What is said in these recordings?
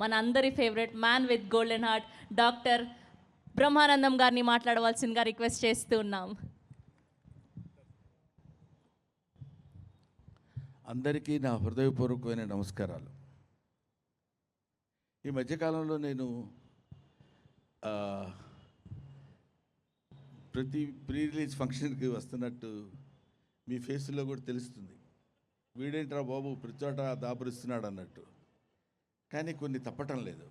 మన అందరి favourite man with golden heart doctor Brahmanandam గారిని మాట్లాడవలసిందిగా రిక్వెస్ట్ చేస్తూ ఉన్నాం. అందరికీ నా హృదయపూర్వకమైన నమస్కారాలు. ఈ మధ్యకాలంలో నేను ప్రతి ప్రీ రిలీజ్ ఫంక్షన్కి వస్తున్నట్టు మీ ఫేస్లో కూడా తెలుస్తుంది. వీడేంట్రా బాబు ప్రతి చోట దాపురిస్తున్నాడు అన్నట్టు. కానీ కొన్ని తప్పటం లేదు.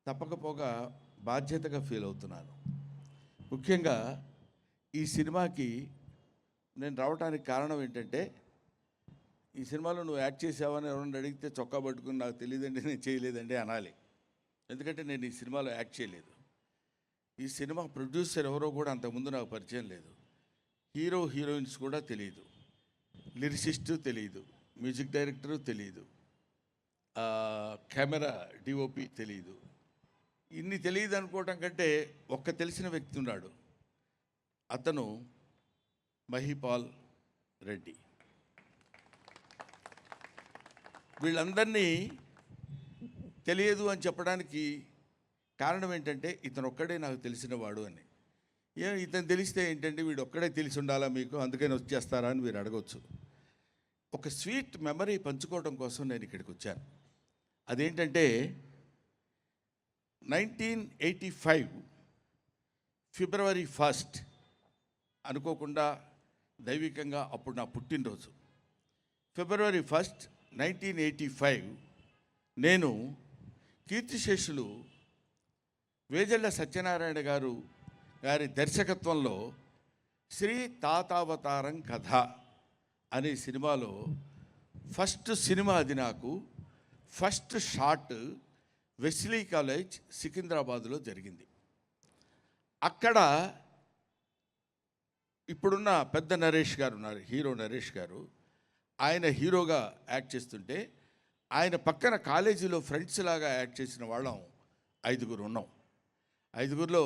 తప్పకపోగా బాధ్యతగా ఫీల్ అవుతున్నాను. ముఖ్యంగా ఈ సినిమాకి నేను రావడానికి కారణం ఏంటంటే, ఈ సినిమాలో నువ్వు యాక్ట్ చేసావని ఎవరైనా అడిగితే చొక్కా పట్టుకుని నాకు తెలియదండి, నేను చేయలేదండి అనాలి. ఎందుకంటే నేను ఈ సినిమాలో యాక్ట్ చేయలేదు. ఈ సినిమా ప్రొడ్యూసర్ ఎవరో కూడా అంతకుముందు నాకు పరిచయం లేదు. హీరో హీరోయిన్స్ కూడా తెలియదు, లిరిసిస్టు తెలియదు, మ్యూజిక్ డైరెక్టరు తెలియదు, కెమెరా డిఓపి తెలియదు. ఇన్ని తెలియదు అనుకోవటం కంటే ఒక్క తెలిసిన వ్యక్తి ఉన్నాడు. అతను మహిపాల్ రెడ్డి. వీళ్ళందరినీ తెలియదు అని చెప్పడానికి కారణం ఏంటంటే, ఇతను ఒక్కడే నాకు తెలిసినవాడు అని. ఇతను తెలిస్తే ఏంటంటే, వీడు ఒక్కడే తెలిసి ఉండాలా మీకు, అందుకని వచ్చేస్తారా అని మీరు అడగవచ్చు. ఒక స్వీట్ మెమరీ పంచుకోవడం కోసం నేను ఇక్కడికి వచ్చాను. అదేంటంటే 1985 ఫిబ్రవరి 1 అనుకోకుండా దైవికంగా అప్పుడు నా పుట్టినరోజు. ఫిబ్రవరి 1, 1985 నేను కీర్తిశేషులు వేజళ్ళ సత్యనారాయణ గారి దర్శకత్వంలో శ్రీ తాతావతారం కథ అనే సినిమాలో ఫస్ట్ సినిమా. అది నాకు ఫస్ట్ షాట్ వెస్లీ కాలేజ్ సికింద్రాబాద్లో జరిగింది. అక్కడ ఇప్పుడున్న పెద్ద నరేష్ గారు ఉన్నారు, హీరో నరేష్ గారు. ఆయన హీరోగా యాక్ట్ చేస్తుంటే, ఆయన పక్కన కాలేజీలో ఫ్రెండ్స్ లాగా యాక్ట్ చేసిన వాళ్ళం 5 ఉన్నాం. 5లో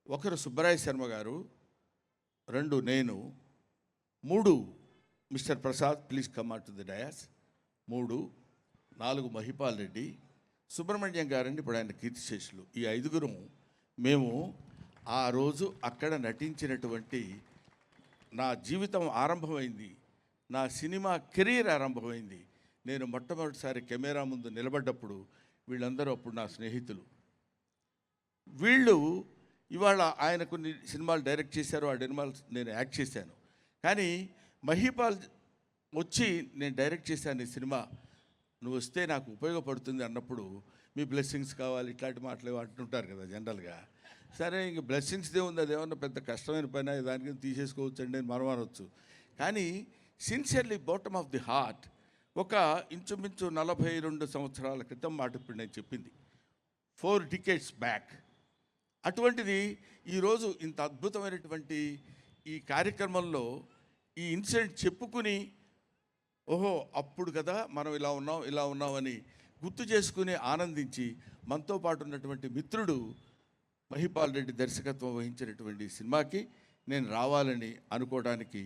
ఒకరు సుబ్బరాయ శర్మ గారు, 2 నేను, 3 mister Prasad please come out to the dais, 3, 4 Mahipal Reddy, Subrahmanyam గారండి ఇప్పుడు ఆయన కీర్తిశేషులు. ఈ 5 మేము ఆ రోజు అక్కడ నటించినటువంటి నా జీవితం ఆరంభమైంది, నా సినిమా కెరీర్ ఆరంభమైంది. నేను మొట్టమొదటిసారి కెమెరా ముందు నిలబడ్డప్పుడు వీళ్ళందరూ అప్పుడు నా స్నేహితులు. వీళ్ళు ఇవాళ ఆయన కొన్ని సినిమాలు డైరెక్ట్ చేశారు, ఆ సినిమాలు నేను యాక్ట్ చేశాను. కానీ మహిపాల్ వచ్చి నేను డైరెక్ట్ చేశాను ఈ సినిమా, నువ్వు వస్తే నాకు ఉపయోగపడుతుంది అన్నప్పుడు, మీ బ్లెస్సింగ్స్ కావాలి ఇట్లాంటి మాటలు అంటుంటారు కదా జనరల్గా. సరే, ఇంక బ్లెస్సింగ్స్దే ఉంది, అదేమన్నా పెద్ద కష్టమైన పని, దానికి తీసేసుకోవచ్చు అండి అని మనం అనవచ్చు. కానీ sincerely bottom of the heart, ఒక ఇంచుమించు 42 సంవత్సరాల క్రితం మాట ఇప్పుడు నేను చెప్పింది, 4 decades బ్యాక్. అటువంటిది ఈరోజు ఇంత అద్భుతమైనటువంటి ఈ కార్యక్రమంలో ఈ ఇన్సిడెంట్ చెప్పుకుని, ఓహో అప్పుడు కదా మనం ఇలా ఉన్నామని గుర్తు చేసుకుని ఆనందించి, మనతో పాటు ఉన్నటువంటి మిత్రుడు మహిపాల్ రెడ్డి దర్శకత్వం వహించినటువంటి సినిమాకి నేను రావాలని అనుకోవడానికి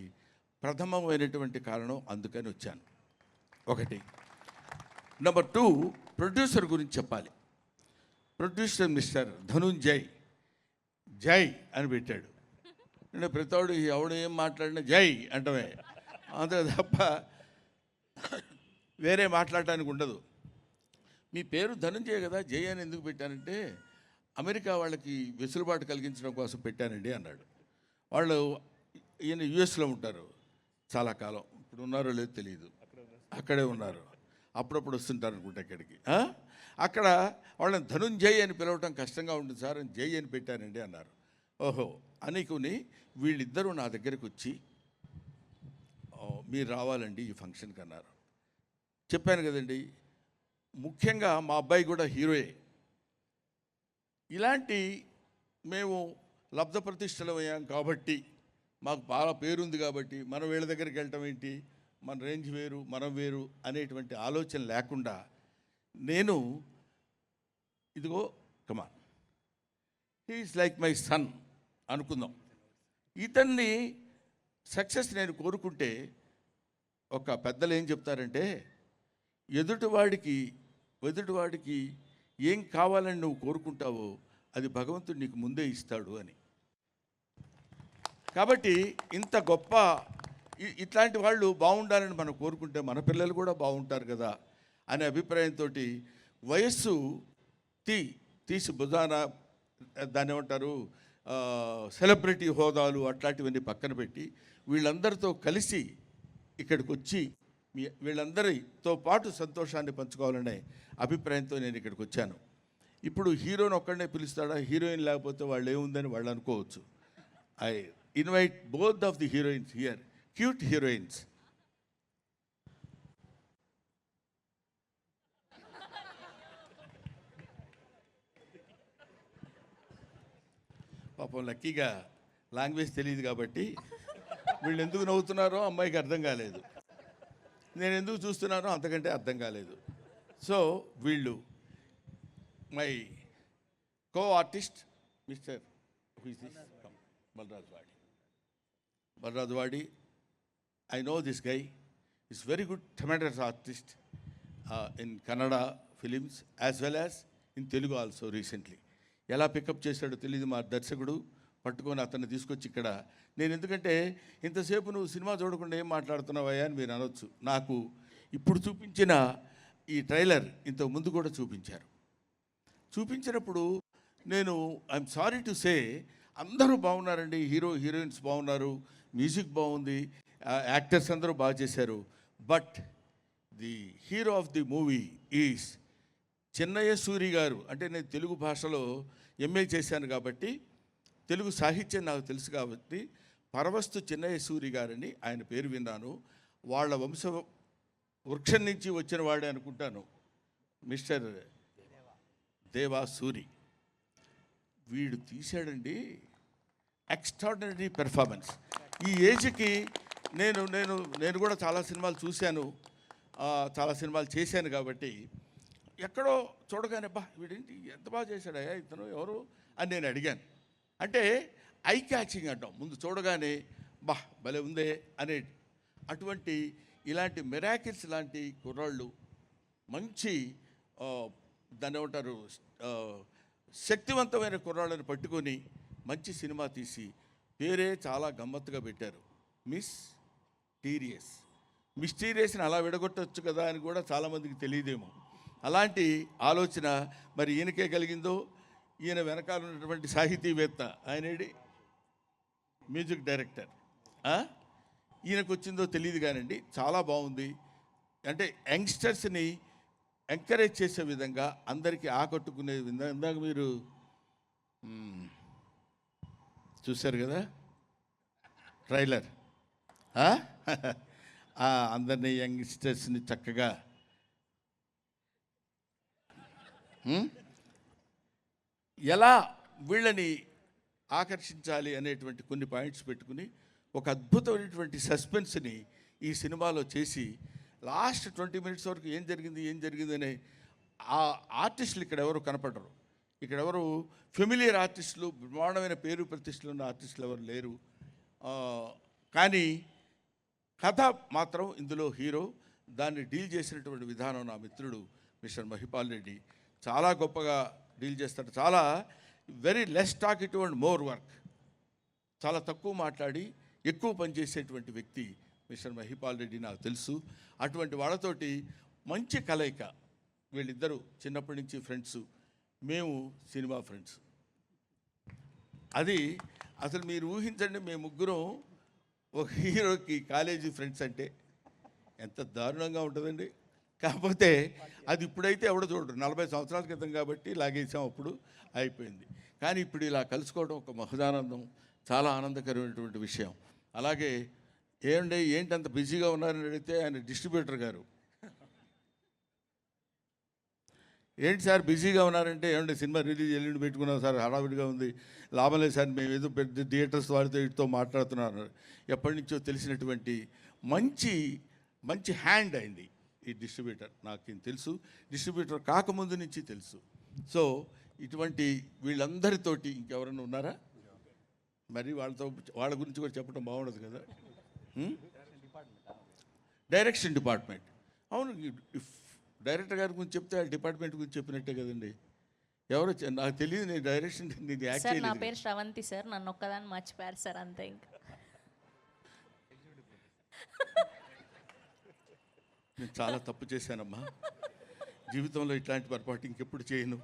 ప్రథమమైనటువంటి కారణం, అందుకని వచ్చాను. 1. నెంబర్ 2, ప్రొడ్యూసర్ గురించి చెప్పాలి. ప్రొడ్యూసర్ మిస్టర్ ధనుంజయ్, జై అని పెట్టాడు. అంటే ప్రతివాడు ఎవడు ఏం మాట్లాడినా జై అంటమే, అంతే తప్ప వేరే మాట్లాడటానికి ఉండదు. మీ పేరు ధనుంజయ్ కదా, జై అని ఎందుకు పెట్టానంటే, అమెరికా వాళ్ళకి వెసులుబాటు కలిగించడం కోసం పెట్టానండి అన్నాడు. వాళ్ళు ఈయన యుఎస్లో ఉంటారు చాలా కాలం, ఇప్పుడు ఉన్నారో లేదో తెలియదు, అక్కడే ఉన్నారు, అప్పుడప్పుడు వస్తుంటారు అనుకుంటా ఇక్కడికి. అక్కడ వాళ్ళని ధనుంజయ్ అని పిలవటం కష్టంగా ఉంటుంది సార్ అని జై అని పెట్టానండి అన్నారు. ఓహో అనుకుని వీళ్ళిద్దరూ నా దగ్గరికి వచ్చి, మీరు రావాలండి ఈ ఫంక్షన్కి అన్నారు. చెప్పాను కదండి, ముఖ్యంగా మా అబ్బాయి కూడా హీరోయే. ఇలాంటి మేము లబ్ధ ప్రతిష్టలు అయ్యాం కాబట్టి, మాకు బాగా పేరుంది కాబట్టి, మనం వీళ్ళ దగ్గరికి వెళ్ళటం ఏంటి, మన రేంజ్ వేరు మనం వేరు అనేటువంటి ఆలోచన లేకుండా, నేను ఇదిగో come on he is like my son అనుకుందాం. ఇతన్ని సక్సెస్ నేను కోరుకుంటే, ఒక పెద్దలు ఏం చెప్తారంటే, ఎదుటివాడికి ఎదుటివాడికి ఏం కావాలని నువ్వు కోరుకుంటావో అది భగవంతుడు నీకు ముందే ఇస్తాడు అని. కాబట్టి ఇంత గొప్ప ఇట్లాంటి వాళ్ళు బాగుండాలని మనం కోరుకుంటే మన పిల్లలు కూడా బాగుంటారు కదా అనే అభిప్రాయంతో వయస్సు తీసి భుజాన దాన్ని ఏమంటారు సెలబ్రిటీ హోదాలు అట్లాంటివన్నీ పక్కన పెట్టి వీళ్ళందరితో కలిసి ఇక్కడికి వచ్చి వీళ్ళందరితో పాటు సంతోషాన్ని పంచుకోవాలనే అభిప్రాయంతో నేను ఇక్కడికి వచ్చాను. ఇప్పుడు హీరోని ఒక్కడనే పిలుస్తాడా, హీరోయిన్ లేకపోతే వాళ్ళు ఏముందని వాళ్ళు అనుకోవచ్చు. I invite both of the heroines here, cute heroines. పాపం లక్కీగా లాంగ్వేజ్ తెలియదు కాబట్టి వీళ్ళు ఎందుకు నవ్వుతున్నారో అమ్మాయికి అర్థం కాలేదు, నేను ఎందుకు చూస్తున్నానో అంతకంటే అర్థం కాలేదు. సో వీళ్ళు my co artist mister Balraj వాడి. I know this guy is very good tremendous artist in Kannada films as well as in Telugu also. Recently ఎలా పికప్ చేశాడో తెలియదు మా దర్శకుడు, పట్టుకొని అతన్ని తీసుకొచ్చి ఇక్కడ. నేను ఎందుకంటే ఇంతసేపు నువ్వు సినిమా చూడకుండా ఏం మాట్లాడుతున్నావయ్యా అని మీరు అనొచ్చు. నాకు ఇప్పుడు చూపించిన ఈ ట్రైలర్ ఇంతకు ముందు కూడా చూపించినప్పుడు నేను ఐఎమ్ సారీ టు సే అందరూ బాగున్నారండి, హీరోయిన్స్ బాగున్నారు, మ్యూజిక్ బాగుంది, యాక్టర్స్ అందరూ బాగా చేశారు. But the hero of the movie is Chinnayya Suri garu. అంటే నేను తెలుగు భాషలో ఎంఏ చేశాను కాబట్టి తెలుగు సాహిత్యం నాకు తెలుసు కాబట్టి పరవస్తు చిన్నయ్య సూరి గారని ఆయన పేరు విన్నాను. వాళ్ళ వంశ వృక్షం నుంచి వచ్చిన వాడే అనుకుంటాను మిస్టర్ దేవా సూరి. వీడు తీశాడండి ఎక్స్ట్రాడినరీ పెర్ఫార్మెన్స్. ఈ ఏజ్కి నేను కూడా చాలా సినిమాలు చూశాను, చాలా సినిమాలు చేశాను కాబట్టి ఎక్కడో చూడగానే బా వీడేంటి ఎంత బాగా చేశాడయ్యా ఇతను ఎవరు అని నేను అడిగాను. అంటే ఐ క్యాచింగ్ అంటాం, ముందు చూడగానే బా భలే ఉందే అనే అటువంటి ఇలాంటి మిరాకిల్స్ లాంటి కుర్రాళ్ళు మంచి దాన్ని ఏమంటారు శక్తివంతమైన కుర్రాళ్ళని పట్టుకొని మంచి సినిమా తీసి పేరే చాలా గమ్మత్తుగా పెట్టారు, మిస్టీరియస్ని అలా విడగొట్టవచ్చు కదా అని కూడా చాలామందికి తెలియదేమో. అలాంటి ఆలోచన మరి ఈయనకే కలిగిందో, ఈయన వెనకాల ఉన్నటువంటి సాహితీవేత్త ఆయనేడి మ్యూజిక్ డైరెక్టర్ ఈయనకు వచ్చిందో తెలియదు కానండి, చాలా బాగుంది. అంటే యంగ్స్టర్స్ని ఎంకరేజ్ చేసే విధంగా, అందరికీ ఆకట్టుకునే విధంగా. ఇందాక మీరు చూశారు కదా ట్రైలర్, అందరినీ యంగ్స్టర్స్ని చక్కగా ఎలా వీళ్ళని ఆకర్షించాలి అనేటువంటి కొన్ని పాయింట్స్ పెట్టుకుని ఒక అద్భుతమైనటువంటి సస్పెన్స్ని ఈ సినిమాలో చేసి లాస్ట్ 20 minutes వరకు ఏం జరిగింది అనే ఆ ఆర్టిస్టులు ఇక్కడ ఎవరు కనపడరు. ఇక్కడ ఎవరు ఫెమిలియర్ ఆర్టిస్టులు, బ్రహ్మాండమైన పేరు ప్రతిష్టలు ఉన్న ఆర్టిస్టులు ఎవరు లేరు. కానీ కథ మాత్రం ఇందులో హీరో దాన్ని డీల్ చేసినటువంటి విధానం నా మిత్రుడు మిస్టర్ మహిపాల్ రెడ్డి చాలా గొప్పగా డీల్ చేస్తాడు. చాలా very less talkative and more work, చాలా తక్కువ మాట్లాడి ఎక్కువ పనిచేసేటువంటి వ్యక్తి మిస్టర్ మహిపాల్ రెడ్డి నాకు తెలుసు. అటువంటి వాళ్ళతోటి మంచి కలయిక. వీళ్ళిద్దరూ చిన్నప్పటి నుంచి ఫ్రెండ్స్, మేము సినిమా ఫ్రెండ్స్. అది అసలు మీరు ఊహించండి, మేము ముగ్గురం ఒక హీరోకి కాలేజీ ఫ్రెండ్స్ అంటే ఎంత దారుణంగా ఉంటుందండి. కాకపోతే అది ఇప్పుడైతే ఎవడో చూడరు, 40 సంవత్సరాల క్రితం కాబట్టి లాగేసాం, అప్పుడు అయిపోయింది. కానీ ఇప్పుడు ఇలా కలుసుకోవడం ఒక మహదానందం, చాలా ఆనందకరమైనటువంటి విషయం. అలాగే ఏంటి అంత బిజీగా ఉన్నారని అడిగితే ఆయన డిస్ట్రిబ్యూటర్ గారు, ఏంటి సార్ బిజీగా ఉన్నారంటే, ఏమంటే సినిమా రిలీజ్ ఎల్లుండి పెట్టుకున్నాం సార్, హడావిడిగా ఉంది, లాభం లేదు సార్, మేము ఏదో పెద్ద థియేటర్స్ వారితో వీటితో మాట్లాడుతున్నారు. ఎప్పటి నుంచో తెలిసినటువంటి మంచి హ్యాండ్ అయింది ఈ డిస్ట్రిబ్యూటర్. నాకు తెలుసు, డిస్ట్రిబ్యూటర్ కాకముందు నుంచి తెలుసు. సో ఇటువంటి వీళ్ళందరితోటి ఇంకెవరైనా ఉన్నారా మరి? వాళ్ళ గురించి కూడా చెప్పడం బాగుండదు కదా. డైరెక్షన్ డిపార్ట్మెంట్, అవును, డైరెక్టర్ గారి గురించి చెప్తే ఆ డిపార్ట్మెంట్ గురించి చెప్పినట్టే కదండి. ఎవరో నాకు తెలియదు, నేను డైరెక్షన్ నేను యాక్ట్ సార్ నా చేయలేదు. పేరు శ్రవంతి సార్, నన్ను ఒక్కదాన్ని మర్చిపోయారు సార్, అంతే ఇంకా. నేను చాలా తప్పు చేశానమ్మా, జీవితంలో ఇట్లాంటి పొరపాటు ఇంకెప్పుడు చేయను,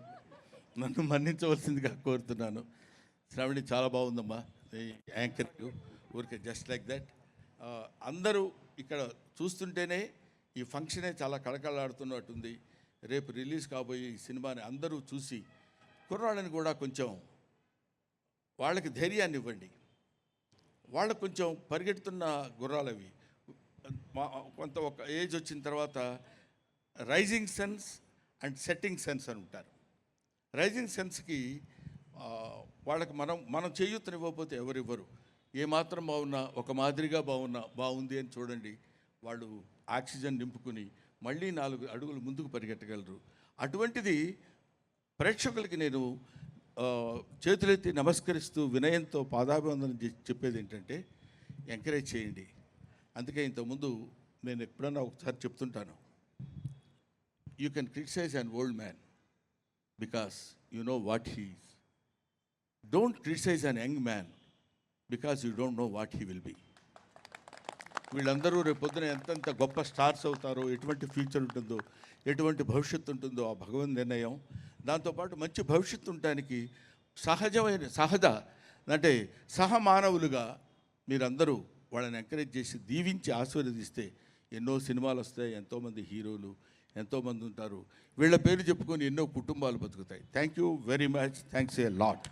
నన్ను మన్నించవలసిందిగా కోరుతున్నాను. శ్రావణి చాలా బాగుందమ్మా, యాంకర్ ఊరికే జస్ట్ లైక్ దట్. అందరూ ఇక్కడ చూస్తుంటేనే ఈ ఫంక్షనే చాలా కళకళలాడుతున్నట్టుంది. రేపు రిలీజ్ కాబోయే ఈ సినిమాని అందరూ చూసి కుర్రాళ్ళని కూడా కొంచెం వాళ్ళకి ధైర్యాన్ని ఇవ్వండి. వాళ్ళకు కొంచెం పరిగెడుతున్న గుర్రాలు అవి కొంత ఒక ఏజ్ వచ్చిన తర్వాత rising sense and setting sense అని ఉంటారు. రైజింగ్ సెన్స్కి వాళ్ళకి మనం చేయూతనివ్వకపోతే ఎవరివ్వరు. ఏమాత్రం బాగున్నా, ఒక మాదిరిగా బాగుంది అని చూడండి, వాళ్ళు ఆక్సిజన్ నింపుకుని మళ్ళీ 4 అడుగులు ముందుకు పరిగెట్టగలరు. అటువంటిది ప్రేక్షకులకి నేను చేతులెత్తి నమస్కరిస్తూ వినయంతో పాదాభివందనం చెప్పేది ఏంటంటే, ఎంకరేజ్ చేయండి. అందుకే ఇంతకుముందు నేను ఎప్పుడన్నా ఒకసారి చెప్తుంటాను, you can criticise an old man because you know what he is. Don't criticise an young man because you don't know what he will be. వీళ్ళందరూ రేపు పొద్దున ఎంతెంత గొప్ప స్టార్స్ అవుతారో, ఎటువంటి ఫ్యూచర్ ఉంటుందో, ఎటువంటి భవిష్యత్తు ఉంటుందో ఆ భగవన్ నిర్ణయం. దాంతోపాటు మంచి భవిష్యత్తు ఉండటానికి అంటే సహమానవులుగా మీరందరూ వాళ్ళని ఎంకరేజ్ చేసి దీవించి ఆశీర్వదిస్తే ఎన్నో సినిమాలు వస్తాయి, ఎంతోమంది హీరోలు ఎంతోమంది ఉంటారు. వీళ్ళ పేరు చెప్పుకొని ఎన్నో కుటుంబాలు బతుకుతాయి. Thank you very much. Thanks a lot.